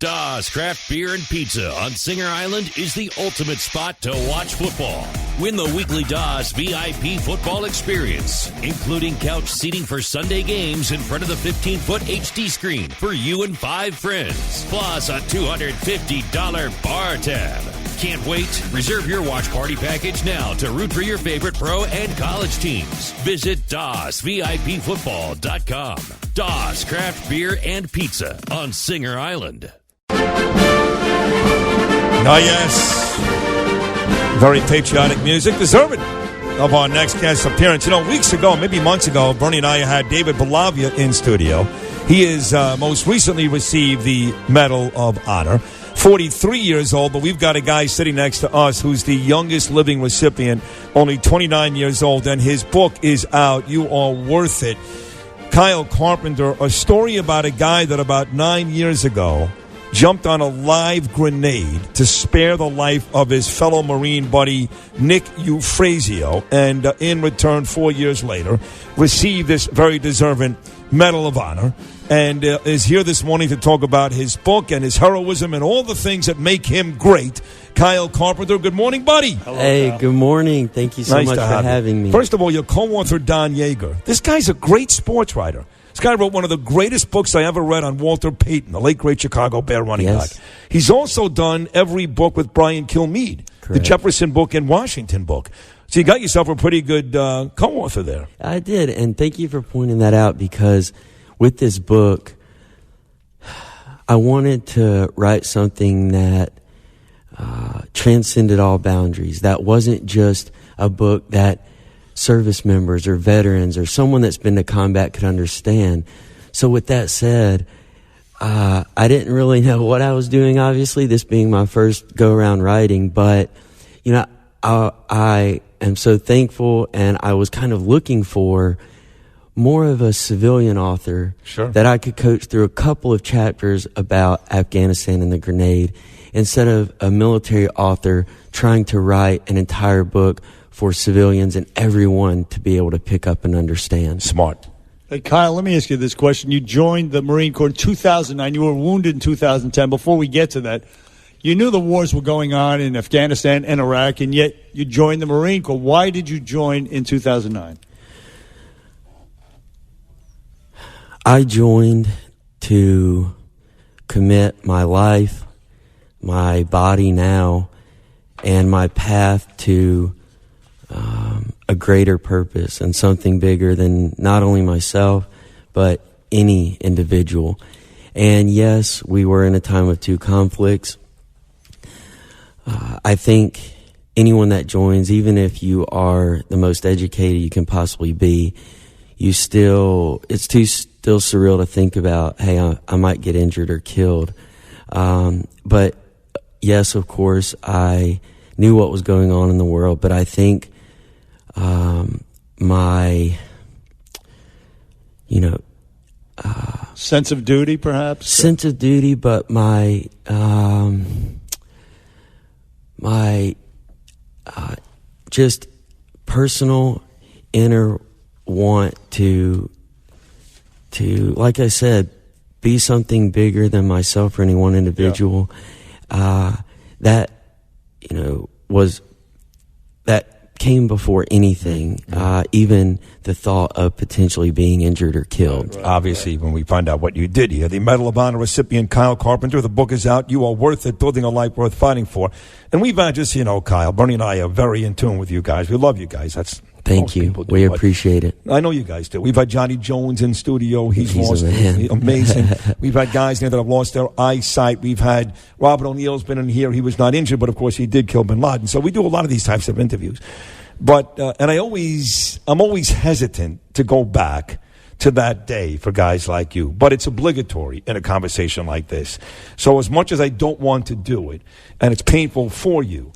Dawes Craft Beer and Pizza on Singer Island is the ultimate spot to watch football. Win the weekly Dawes VIP football experience, including couch seating for Sunday games in front of the 15-foot HD screen for you and 5 friends, plus a $250 bar tab. Can't wait? Reserve your watch party package now to root for your favorite pro and college teams. Visit DawesVIPFootball.com. Dawes Craft Beer and Pizza on Singer Island. Yes. Very patriotic music, deserving of our next guest appearance. Weeks ago, maybe months ago, Bernie and I had David Belavia in studio. He has most recently received the Medal of Honor. 43 years old, but we've got a guy sitting next to us who's the youngest living recipient, only 29 years old, and his book is out. You are worth it. Kyle Carpenter, a story about a guy that about 9 years ago jumped on a live grenade to spare the life of his fellow Marine buddy, Nick Eufrasio, and in return, 4 years later, received this very deserving Medal of Honor, and is here this morning to talk about his book and his heroism and all the things that make him great. Kyle Carpenter, good morning, buddy. Hello, hey, Kyle. Good morning. Thank you so much for having me. First of all, your co-author, Don Yeager. This guy's a great sports writer. This guy wrote one of the greatest books I ever read on Walter Payton, the late, great Chicago Bear running back. He's also done every book with Brian Kilmeade, the Jefferson book and Washington book. So you got yourself a pretty good co-author there. I did, and thank you for pointing that out, because with this book, I wanted to write something that transcended all boundaries. That wasn't just a book that service members or veterans or someone that's been to combat could understand. So with that said, I didn't really know what I was doing, obviously, this being my first go-around writing, but, I am so thankful, and I was kind of looking for more of a civilian author that I could coach through a couple of chapters about Afghanistan and the grenade, instead of a military author trying to write an entire book for civilians and everyone to be able to pick up and understand. Smart. Hey, Kyle, let me ask you this question. You joined the Marine Corps in 2009. You were wounded in 2010. Before we get to that, you knew the wars were going on in Afghanistan and Iraq, and yet you joined the Marine Corps. Why did you join in 2009? I joined to commit my life, my body now, and my path to a greater purpose and something bigger than not only myself, but any individual. And yes, we were in a time of 2 conflicts. I think anyone that joins, even if you are the most educated you can possibly be, it's still surreal to think about, hey, I might get injured or killed. But yes, of course, I knew what was going on in the world, but I think my sense of duty, perhaps? Sense of duty, but my just personal inner want to, like I said, be something bigger than myself or any one individual. That came before anything, even the thought of potentially being injured or killed. Right. Obviously, when we find out what you did here, the Medal of Honor recipient Kyle Carpenter, the book is out. You are worth it, building a life worth fighting for. And we've had Kyle, Bernie and I are very in tune with you guys. We love you guys. Thank you. We appreciate it. I know you guys do. We've had Johnny Jones in studio. He's lost it. Amazing. We've had guys there that have lost their eyesight. We've had Robert O'Neill's been in here. He was not injured, but of course he did kill bin Laden. So we do a lot of these types of interviews. But and I'm always hesitant to go back to that day for guys like you. But it's obligatory in a conversation like this. So as much as I don't want to do it, and it's painful for you,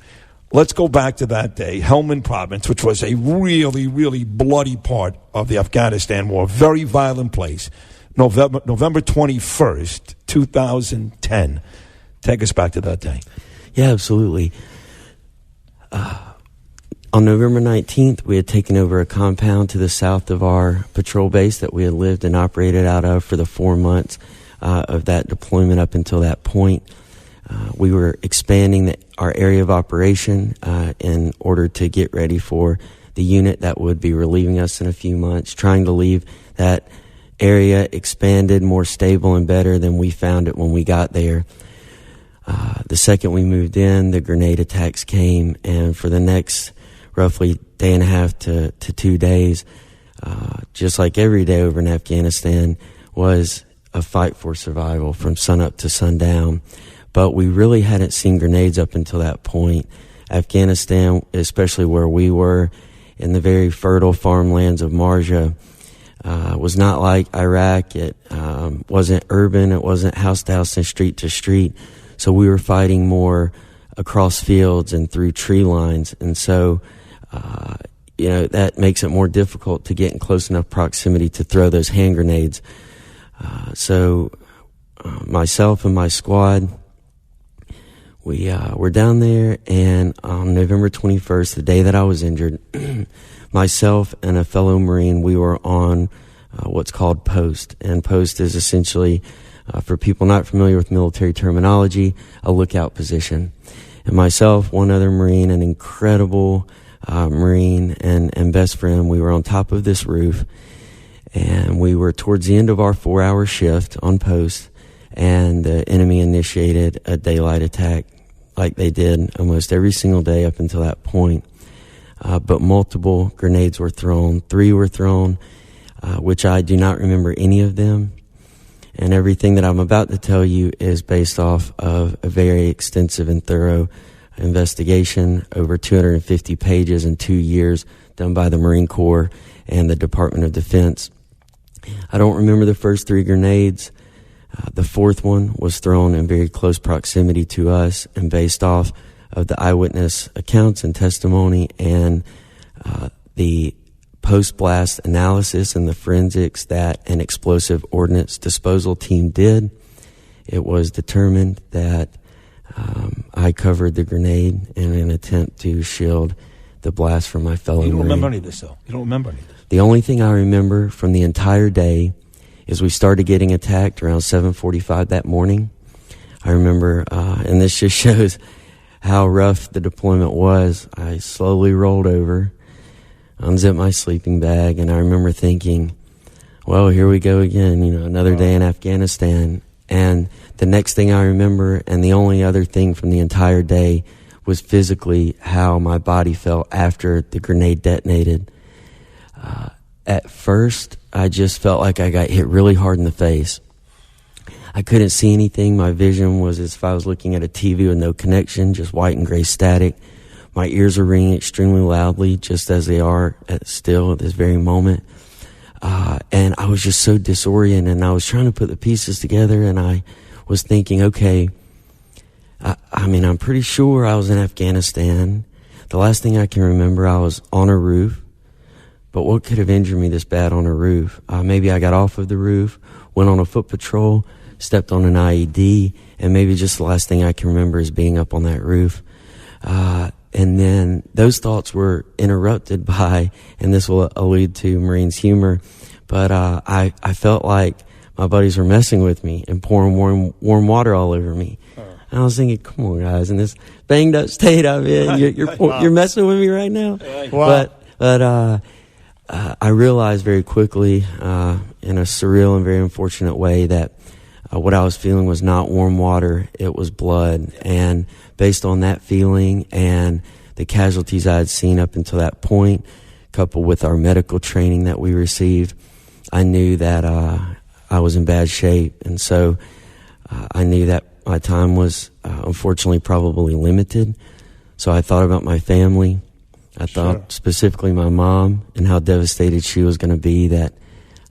let's go back to that day, Helmand Province, which was a really, really bloody part of the Afghanistan war, very violent place. November 21st, 2010. Take us back to that day. Yeah, absolutely. On November 19th, we had taken over a compound to the south of our patrol base that we had lived and operated out of for the 4 months of that deployment up until that point. We were expanding our area of operation in order to get ready for the unit that would be relieving us in a few months, trying to leave that area expanded, more stable and better than we found it when we got there. The second we moved in, the grenade attacks came, and for the next roughly day and a half to 2 days, just like every day over in Afghanistan, was a fight for survival from sunup to sundown. But we really hadn't seen grenades up until that point. Afghanistan, especially where we were in the very fertile farmlands of Marja, was not like Iraq. It wasn't urban. It wasn't house to house and street to street. So we were fighting more across fields and through tree lines. And so, that makes it more difficult to get in close enough proximity to throw those hand grenades. So myself and my squad, we were down there, and on November 21st, the day that I was injured, myself and a fellow Marine, we were on what's called post. And post is essentially, for people not familiar with military terminology, a lookout position. And myself, one other Marine, an incredible Marine and best friend, we were on top of this roof, and we were towards the end of our 4-hour shift on post, and the enemy initiated a daylight attack like they did almost every single day up until that point. But multiple grenades were thrown. 3 were thrown, which I do not remember any of them. And everything that I'm about to tell you is based off of a very extensive and thorough investigation, over 250 pages in 2 years, done by the Marine Corps and the Department of Defense. I don't remember the first 3 grenades. The 4th one was thrown in very close proximity to us, and based off of the eyewitness accounts and testimony and the post-blast analysis and the forensics that an explosive ordnance disposal team did, it was determined that I covered the grenade in an attempt to shield the blast from my fellow Marine. You don't remember any of this, though? You don't remember any of this? The only thing I remember from the entire day is we started getting attacked around 7:45 that morning. I remember, and this just shows how rough the deployment was, I slowly rolled over, unzipped my sleeping bag, and I remember thinking, well, here we go again, another day in Afghanistan. And the next thing I remember, and the only other thing from the entire day, was physically how my body felt after the grenade detonated. At first, I just felt like I got hit really hard in the face. I couldn't see anything. My vision was as if I was looking at a TV with no connection, just white and gray static. My ears were ringing extremely loudly, just as they are still at this very moment. And I was just so disoriented, and I was trying to put the pieces together, and I was thinking, okay, I'm pretty sure I was in Afghanistan. The last thing I can remember, I was on a roof. But what could have injured me this bad on a roof? Maybe I got off of the roof, went on a foot patrol, stepped on an IED, and maybe just the last thing I can remember is being up on that roof. And then those thoughts were interrupted by, and this will allude to Marine's humor, but I felt like my buddies were messing with me and pouring warm water all over me. And I was thinking, come on, guys, in this banged up state I'm in, you're messing with me right now? Wow. But I realized very quickly, in a surreal and very unfortunate way, that what I was feeling was not warm water, it was blood. And based on that feeling and the casualties I had seen up until that point, coupled with our medical training that we received, I knew that I was in bad shape. And so I knew that my time was unfortunately probably limited. So I thought about my family. I thought specifically my mom and how devastated she was going to be that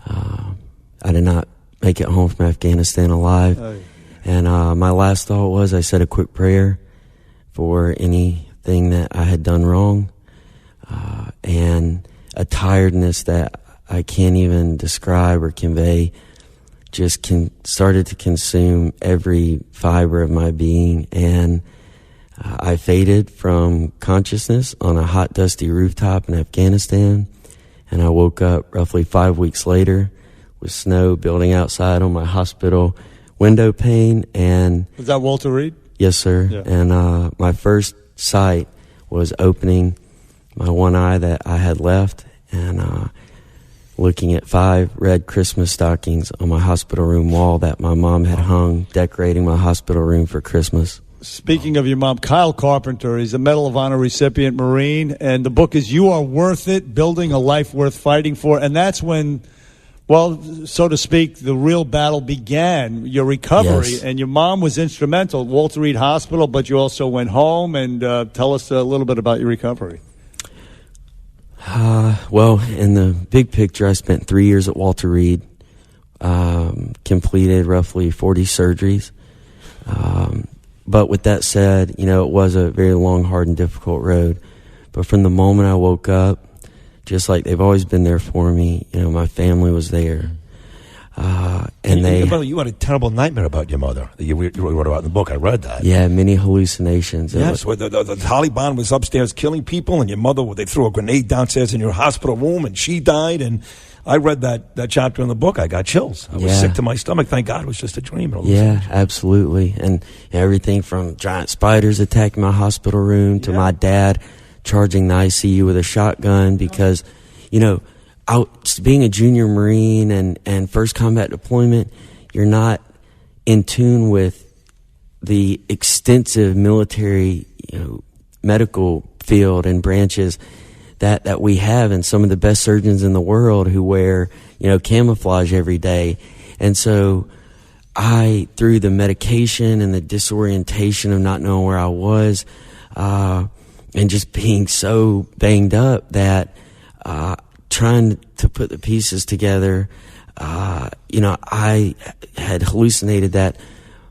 I did not make it home from Afghanistan alive. Oh, yeah. And my last thought was I said a quick prayer for anything that I had done wrong, and a tiredness that I can't even describe or convey just started to consume every fiber of my being. And I faded from consciousness on a hot, dusty rooftop in Afghanistan, and I woke up roughly 5 weeks later with snow building outside on my hospital window pane, and Was that Walter Reed? yes, sir. Yeah. And my first sight was opening my one eye that I had left, and looking at 5 red Christmas stockings on my hospital room wall that my mom had hung, decorating my hospital room for Christmas. Speaking of your mom, Kyle Carpenter, he's a Medal of Honor recipient Marine, and the book is You Are Worth It, Building a Life Worth Fighting For. And that's when, well, so to speak, the real battle began, your recovery. Yes. And your mom was instrumental at Walter Reed Hospital, but you also went home. And tell us a little bit about your recovery. Well, in the big picture, I spent 3 years at Walter Reed, completed roughly 40 surgeries. But with that said, you know, it was a very long, hard, and difficult road. But from the moment I woke up, just like they've always been there for me, you know, my family was there. You had a terrible nightmare about your mother that you wrote about in the book. I read that. Yeah, many hallucinations. Yes, where the Taliban was upstairs killing people, and your mother, they threw a grenade downstairs in your hospital room, and she died. And I read that chapter in the book. I got chills. I was sick to my stomach. Thank God it was just a dream. Yeah, absolutely. And everything from giant spiders attacking my hospital room to my dad charging the ICU with a shotgun because, you know, being a junior Marine and first combat deployment, you're not in tune with the extensive military, you know, medical field and branches that we have, and some of the best surgeons in the world who wear, you know, camouflage every day. And so through the medication and the disorientation of not knowing where I was, and just being so banged up that trying to put the pieces together, you know, I had hallucinated that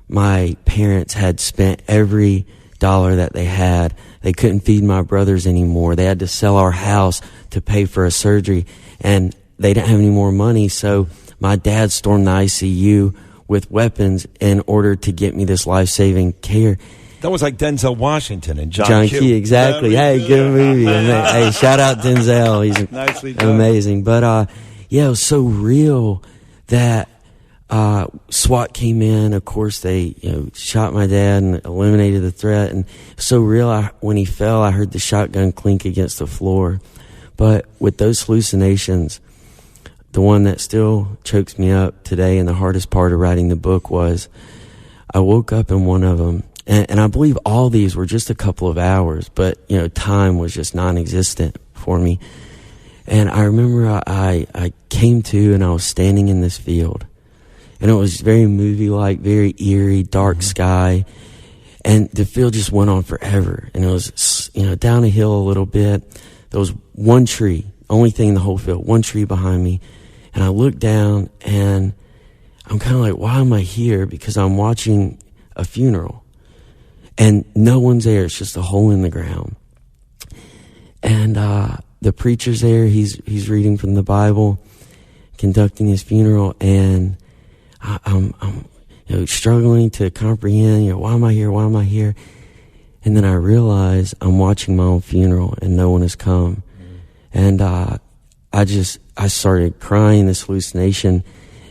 my parents had spent every dollar that they had. They couldn't feed my brothers anymore. They had to sell our house to pay for a surgery, and they didn't have any more money. So my dad stormed the ICU with weapons in order to get me this life-saving care. That was like Denzel Washington and John Q. Q, exactly. Hey, good movie. Hey, shout out Denzel. He's Nicely done. amazing. But yeah, it was so real that SWAT came in. Of course, they shot my dad and eliminated the threat. And so real, when he fell, I heard the shotgun clink against the floor. But with those hallucinations, the one that still chokes me up today and the hardest part of writing the book was I woke up in one of them. And I believe all these were just a couple of hours, but, you know, time was just non-existent for me. And I remember I came to and I was standing in this field. And it was very movie-like, very eerie, dark sky. And the field just went on forever. And it was, you know, down a hill a little bit. There was one tree, only thing in the whole field, one tree behind me. And I looked down and I'm kind of like, why am I here? Because I'm watching a funeral. And no one's there. It's just a hole in the ground. And the preacher's there. He's reading from the Bible, conducting his funeral, and I'm struggling to comprehend. Why am I here? Why am I here? And then I realize I'm watching my own funeral, and no one has come. And I started crying, this hallucination,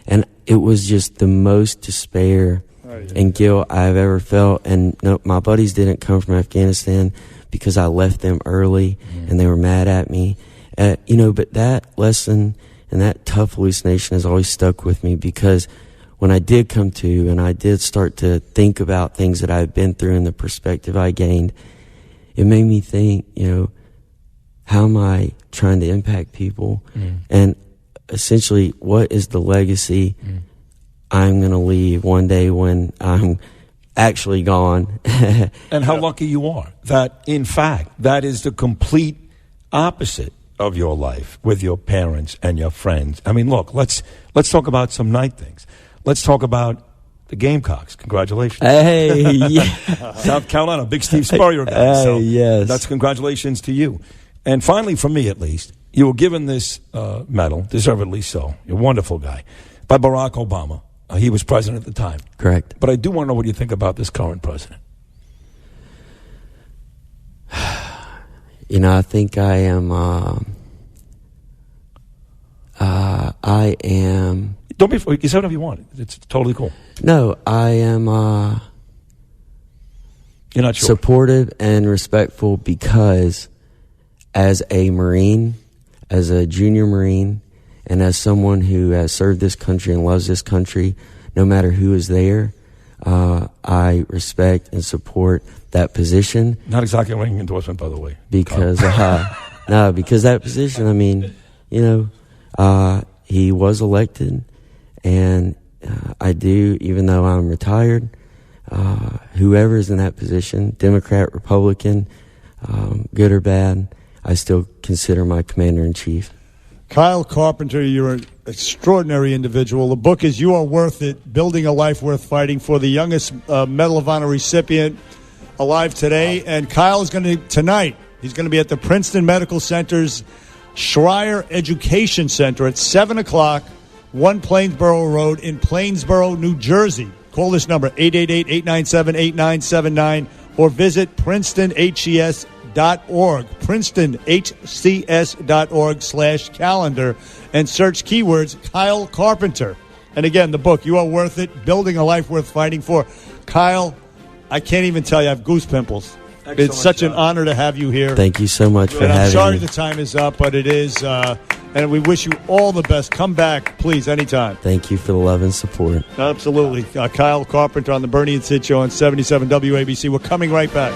and it was just the most despair and guilt I've ever felt. And no, my buddies didn't come from Afghanistan because I left them early and they were mad at me. But that lesson and that tough hallucination has always stuck with me, because when I did come to and I did start to think about things that I've been through and the perspective I gained, it made me think, how am I trying to impact people? And essentially, what is the legacy I'm going to leave one day when I'm actually gone? And how lucky you are that, in fact, that is the complete opposite of your life with your parents and your friends. I mean, look, let's talk about some night things. Let's talk about the Gamecocks. Congratulations. Hey, yeah. South Carolina, big Steve Spurrier guy. So yes. That's congratulations to you. And finally, for me at least, you were given this medal, deservedly so. You're a wonderful guy, by Barack Obama. He was president at the time. Correct. But I do want to know what you think about this current president. I think I am. Don't be. You say whatever you want. It's totally cool. No, I am You're not sure. supportive and respectful because as a Marine, as a junior Marine, and as someone who has served this country and loves this country, no matter who is there, I respect and support that position. Not exactly a ringing endorsement, by the way. Because because that position, I mean, he was elected, and I do, even though I'm retired, whoever is in that position, Democrat, Republican, good or bad, I still consider my commander-in-chief. Kyle Carpenter, you're an extraordinary individual. The book is You Are Worth It, Building a Life Worth Fighting for, the youngest Medal of Honor recipient alive today. And Kyle is going to, tonight, he's going to be at the Princeton Medical Center's Schreier Education Center at 7 o'clock, 1 Plainsboro Road in Plainsboro, New Jersey. Call this number, 888-897-8979, or visit PrincetonHCS.org, PrincetonHCS.org/calendar, and search keywords Kyle Carpenter. And again, the book, You Are Worth It, Building a Life Worth Fighting For. Kyle, I can't even tell you, I have goose pimples. It's such an honor to have you here. Thank you so much for and having I'm sorry me. the time is up, but it is, and we wish you all the best. Come back, please, anytime. Thank you for the love and support. Absolutely. Kyle Carpenter on the Bernie and Sid Show on 77 WABC. We're coming right back.